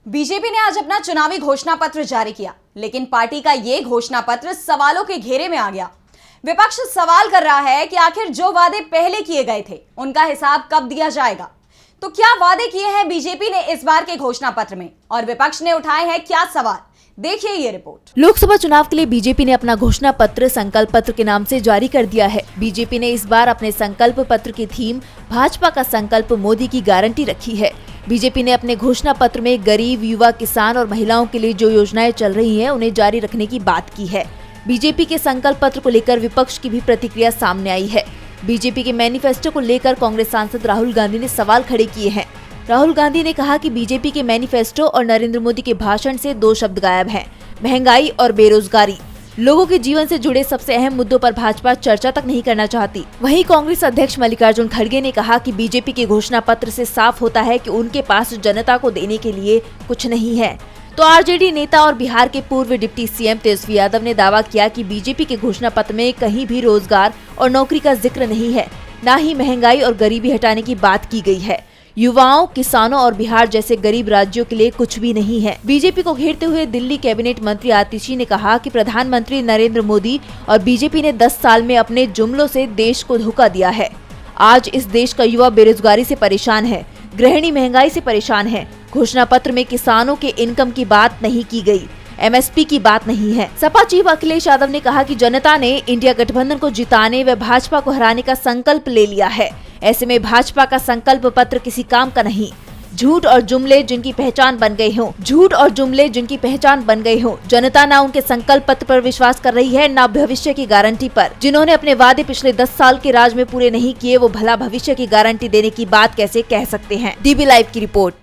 BJP ने आज अपना चुनावी घोषणा पत्र जारी किया, लेकिन पार्टी का यह घोषणा पत्र सवालों के घेरे में आ गया। विपक्ष सवाल कर रहा है कि आखिर जो वादे पहले किए गए थे उनका हिसाब कब दिया जाएगा। तो क्या वादे किए हैं बीजेपी ने इस बार के घोषणा पत्र में और विपक्ष ने उठाए हैं क्या सवाल, देखिए ये रिपोर्ट। लोकसभा चुनाव के लिए बीजेपी ने अपना घोषणा पत्र संकल्प पत्र के नाम से जारी कर दिया है। बीजेपी ने इस बार अपने संकल्प पत्र की थीम भाजपा का संकल्प मोदी की गारंटी रखी है। बीजेपी ने अपने घोषणा पत्र में गरीब, युवा, किसान और महिलाओं के लिए जो योजनाएं चल रही हैं उन्हें जारी रखने की बात की है। बीजेपी के संकल्प पत्र को लेकर विपक्ष की भी प्रतिक्रिया सामने आई है। बीजेपी के मैनिफेस्टो को लेकर कांग्रेस सांसद राहुल गांधी ने सवाल खड़े किए हैं। राहुल गांधी ने कहा कि बीजेपी के मैनिफेस्टो और नरेंद्र मोदी के भाषण से दो शब्द गायब हैं, महंगाई और बेरोजगारी। लोगों के जीवन से जुड़े सबसे अहम मुद्दों पर भाजपा चर्चा तक नहीं करना चाहती। वहीं कांग्रेस अध्यक्ष मल्लिकार्जुन खड़गे ने कहा कि बीजेपी के घोषणा पत्र से साफ होता है कि उनके पास जनता को देने के लिए कुछ नहीं है। तो आरजेडी नेता और बिहार के पूर्व डिप्टी सीएम तेजस्वी यादव ने दावा किया कि बीजेपी के घोषणा पत्र में कहीं भी रोजगार और नौकरी का जिक्र नहीं है, न ही महंगाई और गरीबी हटाने की बात की गई है। युवाओं, किसानों और बिहार जैसे गरीब राज्यों के लिए कुछ भी नहीं है। बीजेपी को घेरते हुए दिल्ली कैबिनेट मंत्री आतिशी ने कहा कि प्रधानमंत्री नरेंद्र मोदी और बीजेपी ने 10 साल में अपने जुमलों से देश को धोखा दिया है। आज इस देश का युवा बेरोजगारी से परेशान है, गृहिणी महंगाई से परेशान है। घोषणा पत्र में किसानों के इनकम की बात नहीं की गई, एमएसपी की बात नहीं है। सपा चीफ अखिलेश यादव ने कहा कि जनता ने इंडिया गठबंधन को जिताने व भाजपा को हराने का संकल्प ले लिया है। ऐसे में भाजपा का संकल्प पत्र किसी काम का नहीं। झूठ और जुमले जिनकी पहचान बन गए हों, जनता ना उनके संकल्प पत्र पर विश्वास कर रही है, ना भविष्य की गारंटी पर। जिन्होंने अपने वादे पिछले 10 साल के राज में पूरे नहीं किए, वो भला भविष्य की गारंटी देने की बात कैसे कह सकते हैं। डीबी लाइव की रिपोर्ट।